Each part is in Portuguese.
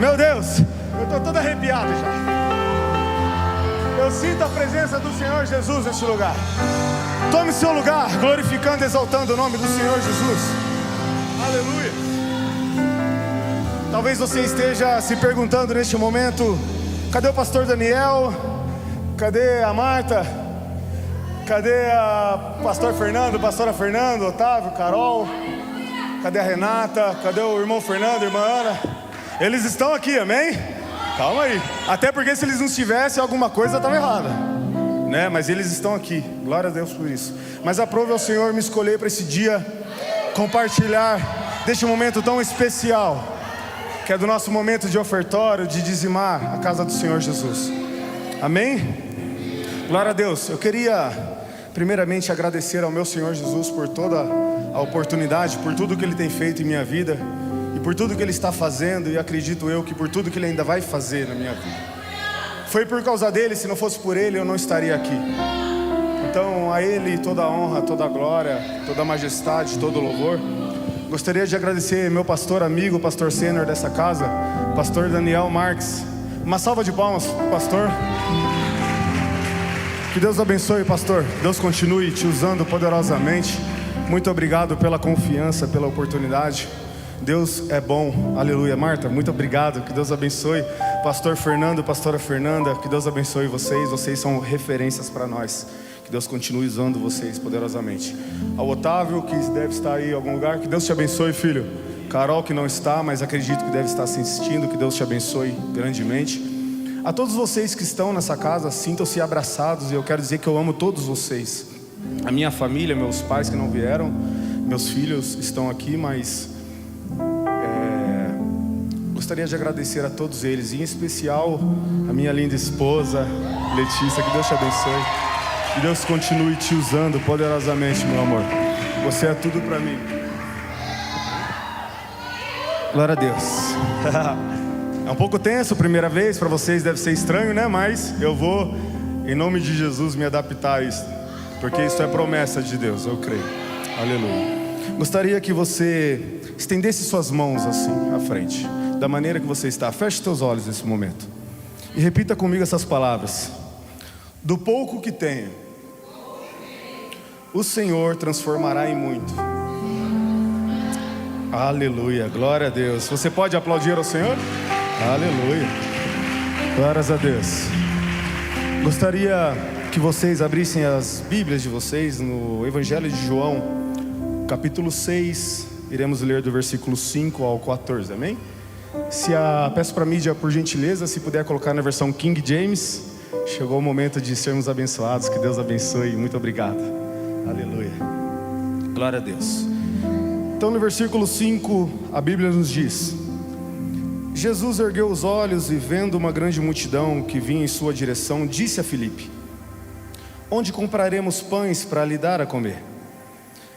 Meu Deus, eu estou todo arrepiado já. Eu sinto a presença do Senhor Jesus nesse lugar. Tome seu lugar, glorificando e exaltando o nome do Senhor Jesus. Aleluia. Talvez você esteja se perguntando neste momento: cadê o pastor Daniel? Cadê a Marta? Cadê a pastor Fernando, pastora Fernanda, Otávio, Carol? Cadê a Renata? Cadê o irmão Fernando, irmã Ana? Eles estão aqui, amém? Calma aí. Até porque se eles não estivessem, alguma coisa estava errada, né? Mas eles estão aqui. Glória a Deus por isso. Mas aprove ao Senhor me escolher para esse dia compartilhar deste momento tão especial, que é do nosso momento de ofertório, de dizimar a casa do Senhor Jesus. Amém? Glória a Deus. Eu queria primeiramente agradecer ao meu Senhor Jesus por toda a oportunidade, por tudo que Ele tem feito em minha vida e por tudo que Ele está fazendo, e acredito eu que por tudo que Ele ainda vai fazer na minha vida. Foi por causa dele, se não fosse por Ele eu não estaria aqui. Então a Ele toda a honra, toda a glória, toda a majestade, todo o louvor. Gostaria de agradecer meu pastor amigo, pastor sênior dessa casa, pastor Daniel Marques. Uma salva de palmas, pastor. Que Deus abençoe, pastor. Deus continue te usando poderosamente. Muito obrigado pela confiança, pela oportunidade. Deus é bom, aleluia. Marta, muito obrigado, que Deus abençoe. Pastor Fernando, pastora Fernanda, que Deus abençoe vocês. Vocês são referências para nós. Que Deus continue usando vocês poderosamente. Ao Otávio, que deve estar aí em algum lugar, que Deus te abençoe, filho. Carol, que não está, mas acredito que deve estar assistindo, que Deus te abençoe grandemente. A todos vocês que estão nessa casa, sintam-se abraçados, e eu quero dizer que eu amo todos vocês. A minha família, meus pais que não vieram, meus filhos estão aqui, mas gostaria de agradecer a todos eles, em especial a minha linda esposa, Letícia. Que Deus te abençoe, que Deus continue te usando poderosamente, meu amor. Você é tudo para mim. Glória a Deus. É um pouco tenso, primeira vez, para vocês deve ser estranho, né? Mas eu vou, em nome de Jesus, me adaptar a isso, porque isso é promessa de Deus, eu creio. Aleluia. Gostaria que você estendesse suas mãos assim, à frente, da maneira que você está. Feche seus olhos nesse momento e repita comigo essas palavras: do pouco que tenho, o Senhor transformará em muito. Aleluia, glória a Deus. Você pode aplaudir ao Senhor? Aleluia, glórias a Deus. Gostaria que vocês abrissem as Bíblias de vocês no Evangelho de João, capítulo 6, iremos ler do versículo 5 ao 14, amém? Peço para a mídia, por gentileza, se puder colocar na versão King James. Chegou o momento de sermos abençoados, que Deus abençoe, muito obrigado. Aleluia, glória a Deus. Então no versículo 5, a Bíblia nos diz: Jesus ergueu os olhos e, vendo uma grande multidão que vinha em sua direção, disse a Filipe: onde compraremos pães para lhe dar a comer?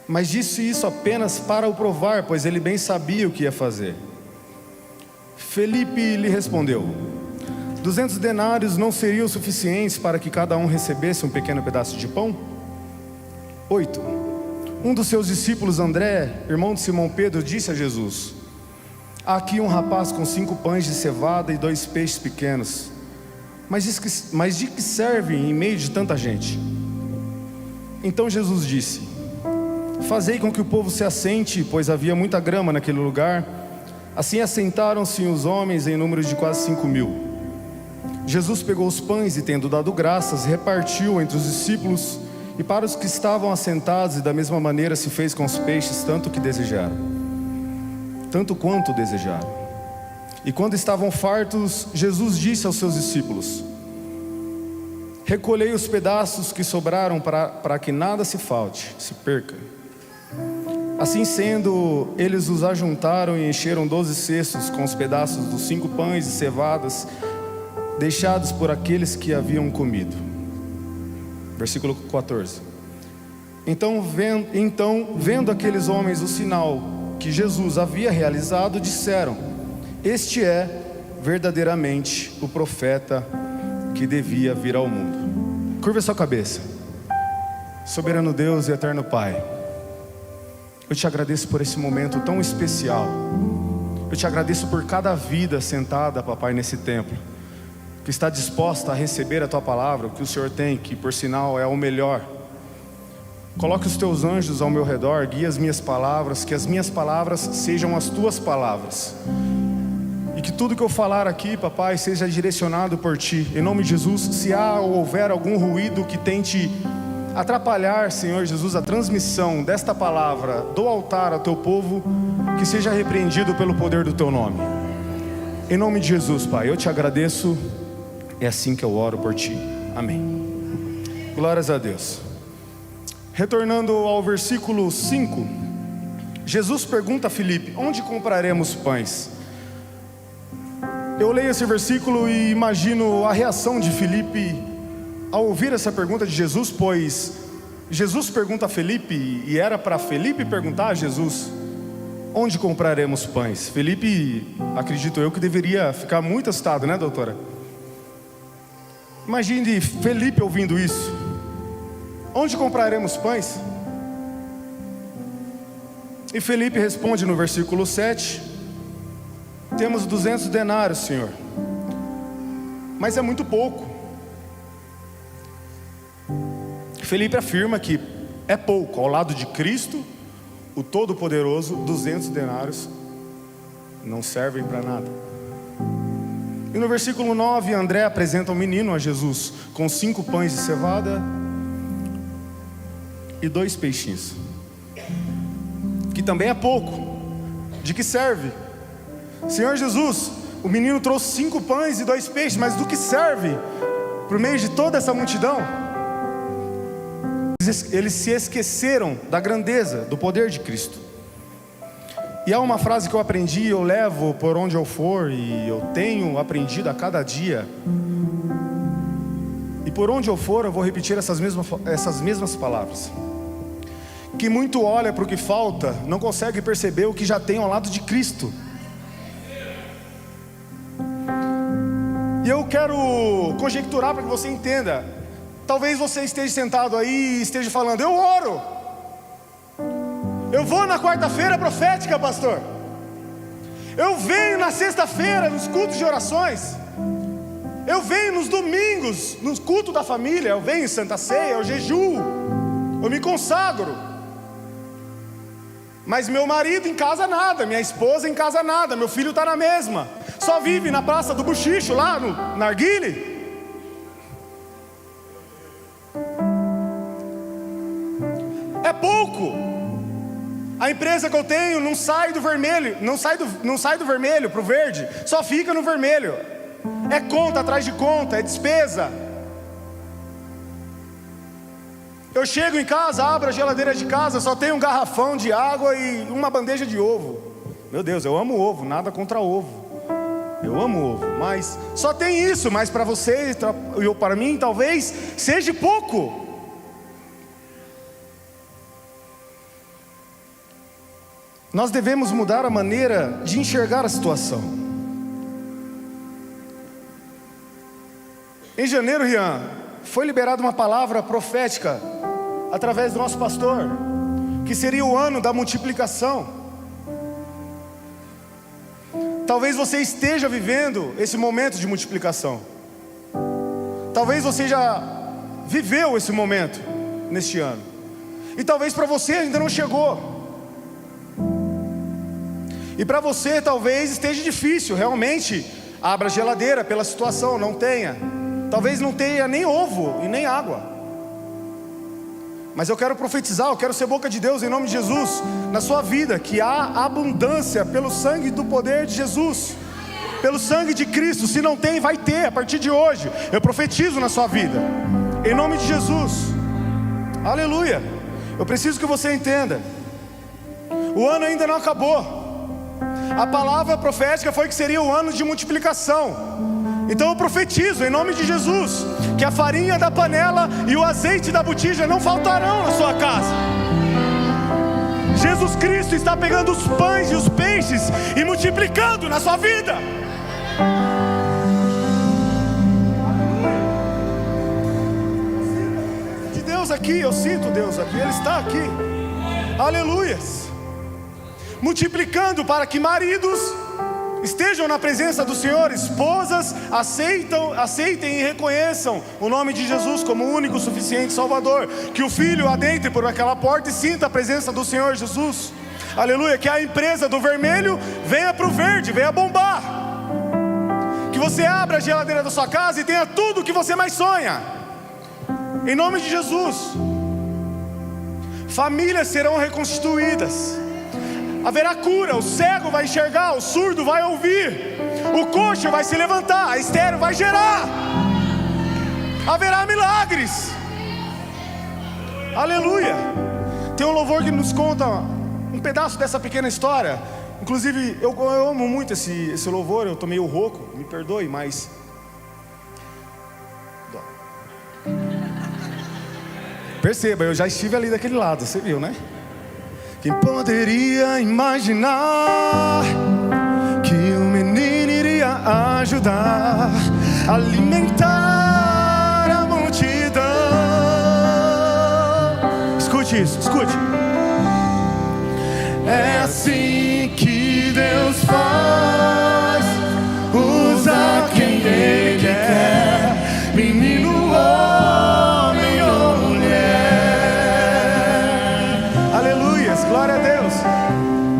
Mas disse isso apenas para o provar, pois ele bem sabia o que ia fazer. Filipe lhe respondeu: 200 denários não seriam suficientes para que cada um recebesse um pequeno pedaço de pão? 8. Um dos seus discípulos, André, irmão de Simão Pedro, disse a Jesus: há aqui um rapaz com 5 pães de cevada e 2 peixes pequenos. Mas de que servem em meio de tanta gente? Então Jesus disse: fazei com que o povo se assente, pois havia muita grama naquele lugar. Assim assentaram-se os homens em número de quase 5.000. Jesus pegou os pães e, tendo dado graças, repartiu entre os discípulos e para os que estavam assentados, e da mesma maneira se fez com os peixes, tanto quanto desejaram. E quando estavam fartos, Jesus disse aos seus discípulos: recolhei os pedaços que sobraram para que nada se falte, se perca. Assim sendo, eles os ajuntaram e encheram 12 cestos com os pedaços dos 5 pães e cevadas deixados por aqueles que haviam comido. Versículo 14. Então vendo aqueles homens o sinal que Jesus havia realizado, disseram: este é verdadeiramente o profeta que devia vir ao mundo. Curva sua cabeça. Soberano Deus e eterno Pai, eu te agradeço por esse momento tão especial. Eu te agradeço por cada vida sentada, papai, nesse templo, que está disposta a receber a tua palavra, o que o Senhor tem, que por sinal é o melhor. Coloque os teus anjos ao meu redor, guia as minhas palavras, que as minhas palavras sejam as tuas palavras, e que tudo que eu falar aqui, papai, seja direcionado por ti, em nome de Jesus. Se há ou houver algum ruído que tente atrapalhar, Senhor Jesus, a transmissão desta palavra do altar ao teu povo, que seja repreendido pelo poder do teu nome, em nome de Jesus, Pai. Eu te agradeço, é assim que eu oro por ti, amém. Glórias a Deus. Retornando ao versículo 5, Jesus pergunta a Filipe: onde compraremos pães? Eu leio esse versículo e imagino a reação de Filipe ao ouvir essa pergunta de Jesus, pois Jesus pergunta a Filipe, e era para Filipe perguntar a Jesus: onde compraremos pães? Filipe, acredito eu, que deveria ficar muito assustado, né, doutora? Imagine Filipe ouvindo isso: onde compraremos pães? E Filipe responde no versículo 7: temos 200 denários, Senhor, mas é muito pouco. Filipe afirma que é pouco, ao lado de Cristo, o Todo-Poderoso. 200 denários não servem para nada. E no versículo 9, André apresenta um menino a Jesus, com 5 pães de cevada e 2 peixinhos, que também é pouco. De que serve? Senhor Jesus, o menino trouxe 5 pães e 2 peixes, mas do que serve por meio de toda essa multidão? Eles se esqueceram da grandeza, do poder de Cristo. E há uma frase que eu aprendi, eu levo por onde eu for, e eu tenho aprendido a cada dia, e por onde eu for eu vou repetir essas mesmas palavras: que muito olha para o que falta, não consegue perceber o que já tem ao lado de Cristo. E eu quero conjecturar para que você entenda. Talvez você esteja sentado aí e esteja falando: eu oro, eu vou na quarta-feira profética, pastor, eu venho na sexta-feira nos cultos de orações, eu venho nos domingos no culto da família, eu venho em Santa Ceia, eu jejuo, eu me consagro. Mas meu marido em casa nada, minha esposa em casa nada, meu filho está na mesma, só vive na praça do Buchicho, lá no Narguile. É pouco. A empresa que eu tenho não sai do vermelho, não sai do vermelho para o verde, só fica no vermelho. É conta atrás de conta, é despesa. Eu chego em casa, abro a geladeira de casa, só tem um garrafão de água e uma bandeja de ovo. Meu Deus, eu amo ovo, nada contra ovo, eu amo ovo, mas só tem isso. Mas para você e para mim talvez seja pouco. Nós devemos mudar a maneira de enxergar a situação. Em janeiro, Rian, foi liberada uma palavra profética através do nosso pastor, que seria o ano da multiplicação. Talvez você esteja vivendo esse momento de multiplicação. Talvez você já viveu esse momento neste ano, e talvez para você ainda não chegou. E para você talvez esteja difícil, realmente. Abra a geladeira pela situação, não tenha. Talvez não tenha nem ovo e nem água. Mas eu quero profetizar, eu quero ser boca de Deus em nome de Jesus na sua vida, que há abundância pelo sangue do poder de Jesus, pelo sangue de Cristo. Se não tem, vai ter a partir de hoje. Eu profetizo na sua vida em nome de Jesus. Aleluia. Eu preciso que você entenda, o ano ainda não acabou. A palavra profética foi que seria o ano de multiplicação. Então eu profetizo em nome de Jesus que a farinha da panela e o azeite da botija não faltarão na sua casa. Jesus Cristo está pegando os pães e os peixes e multiplicando na sua vida. De Deus aqui, eu sinto Deus aqui, Ele está aqui. Aleluias. Multiplicando para que maridos Estejam na presença do Senhor. Esposas, aceitem e reconheçam o nome de Jesus como o único, suficiente Salvador. Que o filho adentre por aquela porta e sinta a presença do Senhor Jesus. Aleluia. Que a empresa do vermelho venha para o verde, venha bombar. Que você abra a geladeira da sua casa e tenha tudo o que você mais sonha. Em nome de Jesus. Famílias serão reconstituídas. Haverá cura, o cego vai enxergar, o surdo vai ouvir, o coxo vai se levantar, a estéril vai gerar. Haverá milagres. Aleluia. Tem um louvor que nos conta um pedaço dessa pequena história. Inclusive eu amo muito esse louvor. Eu tô meio rouco, me perdoe, mas perceba, eu já estive ali daquele lado, você viu, né? Quem poderia imaginar que o menino iria ajudar a alimentar a multidão? Escute isso, escute. É assim que Deus faz, usa quem Ele quer, menino, homem ou mulher. Aleluia, glória a Deus.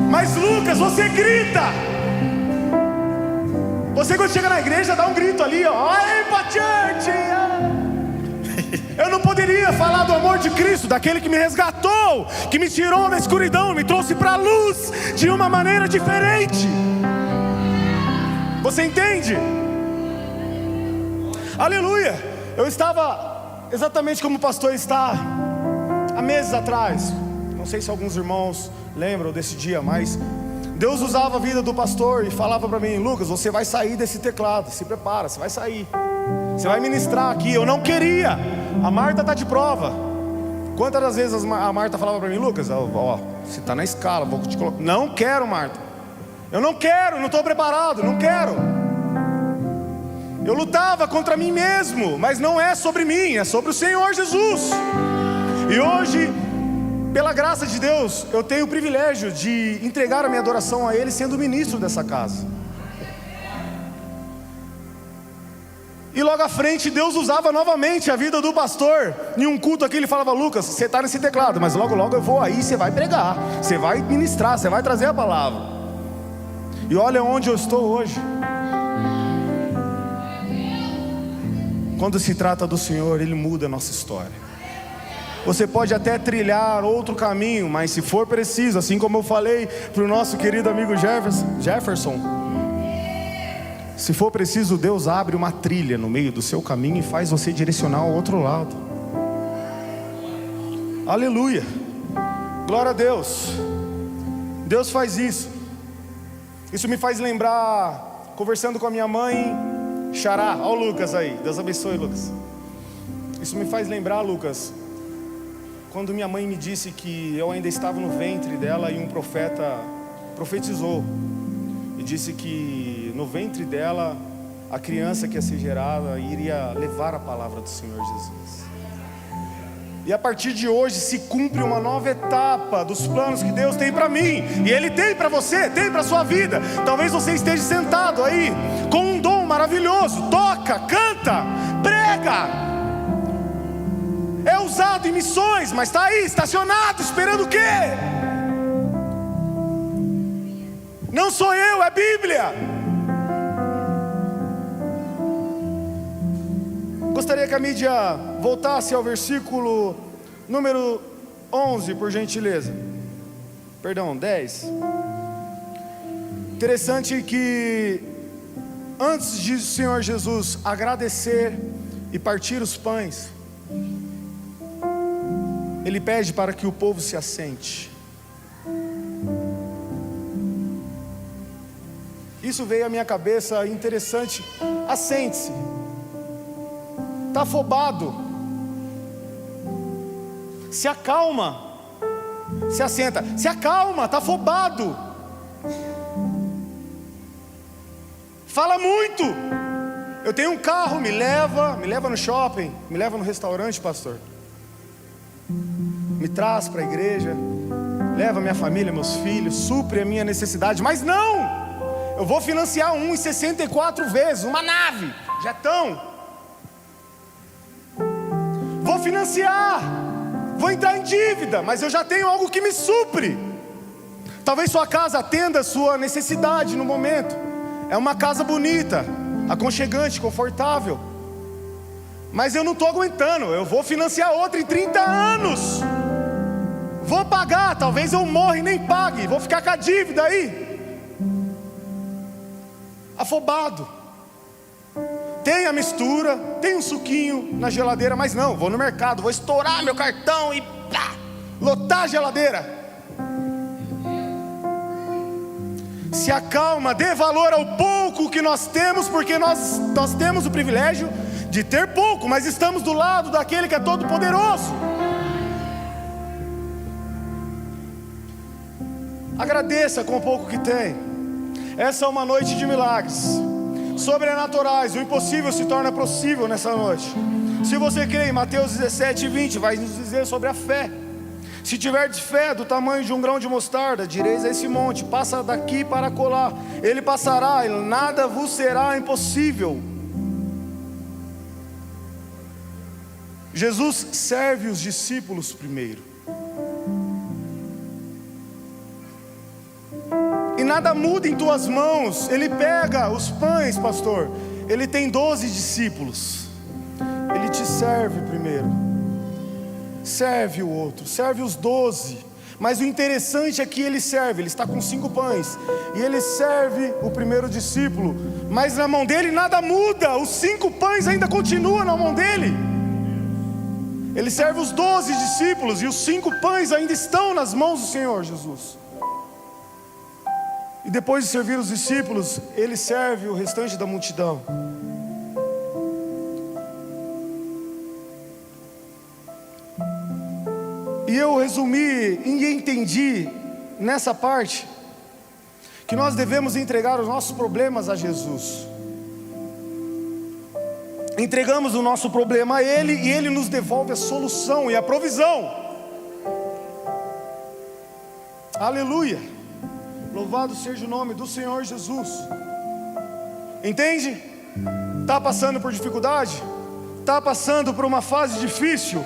Mas Lucas, você grita. Você quando chega na igreja dá um grito ali, ó. Ai, pra church. Eu não poderia falar do amor de Cristo, daquele que me resgatou, que me tirou da escuridão, me trouxe para a luz de uma maneira diferente. Você entende? Aleluia. Eu estava exatamente como o pastor está há meses atrás. Não sei se alguns irmãos lembram desse dia, mas Deus usava a vida do pastor e falava para mim: Lucas, você vai sair desse teclado, se prepara, você vai sair, você vai ministrar aqui. Eu não queria. A Marta está de prova. Quantas das vezes a Marta falava para mim: Lucas, ó, você está na escala, vou te colocar. Não quero, Marta. Eu não quero, não estou preparado, não quero. Eu lutava contra mim mesmo, mas não é sobre mim, é sobre o Senhor Jesus. E hoje, pela graça de Deus, eu tenho o privilégio de entregar a minha adoração a Ele, sendo ministro dessa casa. E logo à frente, Deus usava novamente a vida do pastor. Em um culto aqui ele falava: Lucas, você está nesse teclado, mas logo logo eu vou aí, você vai pregar, você vai ministrar, você vai trazer a palavra. E olha onde eu estou hoje. Quando se trata do Senhor, Ele muda a nossa história. Você pode até trilhar outro caminho, mas se for preciso, assim como eu falei para o nosso querido amigo Jefferson, se for preciso, Deus abre uma trilha no meio do seu caminho e faz você direcionar ao outro lado. Aleluia. Glória a Deus. Deus faz isso. Isso me faz lembrar, conversando com a minha mãe, Xará. Olha o Lucas aí. Deus abençoe, Lucas. Isso me faz lembrar, Lucas, quando minha mãe me disse que eu ainda estava no ventre dela e um profeta profetizou e disse que no ventre dela a criança que ia ser gerada iria levar a palavra do Senhor Jesus. E a partir de hoje se cumpre uma nova etapa dos planos que Deus tem para mim. E Ele tem para você, tem para a sua vida. Talvez você esteja sentado aí com um dom maravilhoso. Toca, canta, prega. É usado em missões, mas está aí, estacionado, esperando o quê? Não sou eu, é Bíblia. Gostaria que a mídia voltasse ao versículo número 11, por gentileza. Perdão, 10. Interessante que antes de o Senhor Jesus agradecer e partir os pães, Ele pede para que o povo se assente. Isso veio à minha cabeça, interessante. Assente-se. Está afobado. Se acalma. Se assenta. Se acalma, está afobado. Fala muito. Eu tenho um carro, me leva no shopping, me leva no restaurante, pastor. Me traz para a igreja, leva minha família, meus filhos, supre a minha necessidade. Mas não, Eu vou financiar um em 64 vezes, uma nave, jetão. Vou financiar, vou entrar em dívida, mas eu já tenho algo que me supre. Talvez sua casa atenda a sua necessidade no momento. É uma casa bonita, aconchegante, confortável. Mas eu não estou aguentando, eu vou financiar outra em 30 anos. Vou pagar, talvez eu morra e nem pague. Vou ficar com a dívida aí. Afobado. Tem a mistura, tem um suquinho na geladeira, mas não, vou no mercado, vou estourar meu cartão e pá, lotar a geladeira. Se acalma, dê valor ao pouco que nós temos, porque nós temos o privilégio de ter pouco, mas estamos do lado daquele que é todo poderoso. Agradeça com o pouco que tem. Essa é uma noite de milagres sobrenaturais. O impossível se torna possível nessa noite. Se você crê em Mateus 17:20, vai nos dizer sobre a fé. Se tiverdes fé do tamanho de um grão de mostarda, direis a esse monte: passa daqui para acolá, ele passará, e nada vos será impossível. Jesus serve os discípulos primeiro. E nada muda em tuas mãos. Ele pega os pães, pastor. Ele tem 12 discípulos. Ele te serve primeiro. Serve o outro, serve os 12. Mas o interessante é que ele serve. Ele está com 5 pães e ele serve o primeiro discípulo. Mas na mão dele nada muda. Os 5 pães ainda continuam na mão dele. Ele serve os 12 discípulos e os 5 pães ainda estão nas mãos do Senhor Jesus. E depois de servir os discípulos, ele serve o restante da multidão. E eu resumi e entendi nessa parte que nós devemos entregar os nossos problemas a Jesus. Entregamos o nosso problema a Ele e Ele nos devolve a solução e a provisão. Aleluia! Louvado seja o nome do Senhor Jesus. Entende? Está passando por dificuldade? Está passando por uma fase difícil?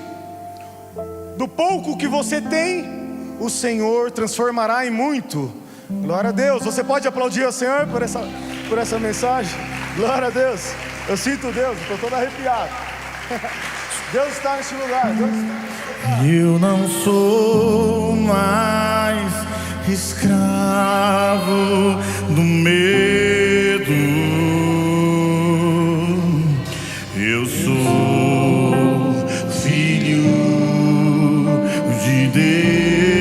Do pouco que você tem, o Senhor transformará em muito. Glória a Deus. Você pode aplaudir ao Senhor por essa mensagem? Glória a Deus. Eu sinto Deus, estou todo arrepiado. Deus está nesse lugar. Deus está nesse lugar. Eu não sou mais escravo do medo. Eu sou filho de Deus.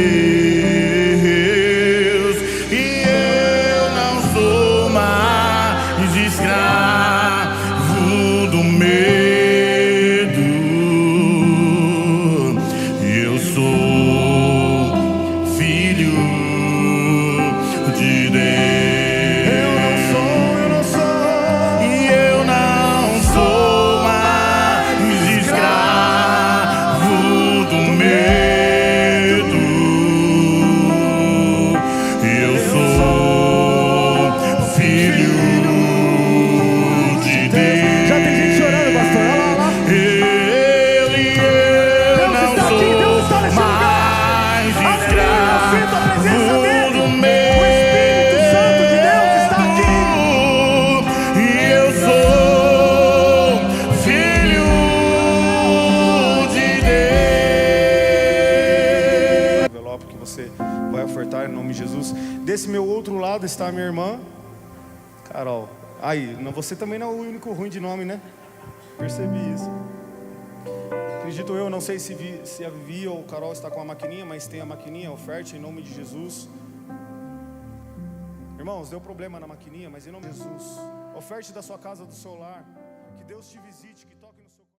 E eu não sou mais escravo do medo. Eu sou filho de Deus. Eu não sou. E eu não sou mais escravo do medo. Eu sou filho de Deus. Já tem gente chorando, pastor. Olha lá, olha lá. Eu não está aqui, Deus está sou nesse lugar. mais Aleluia, eu sinto a presença escravo dele. do O medo. Espírito Santo de Deus está aqui. E eu sou filho de Deus. Envelope que você vai ofertar em nome de Jesus. Desse meu outro lado está a minha irmã Carol. Aí, você também não é o único ruim de nome, né? Percebi isso. Acredito eu, não sei se a Vivi ou o Carol está com a maquininha, mas tem a maquininha, oferte em nome de Jesus. Irmãos, deu problema na maquininha, mas em nome de Jesus, oferte da sua casa, do seu lar. Que Deus te visite.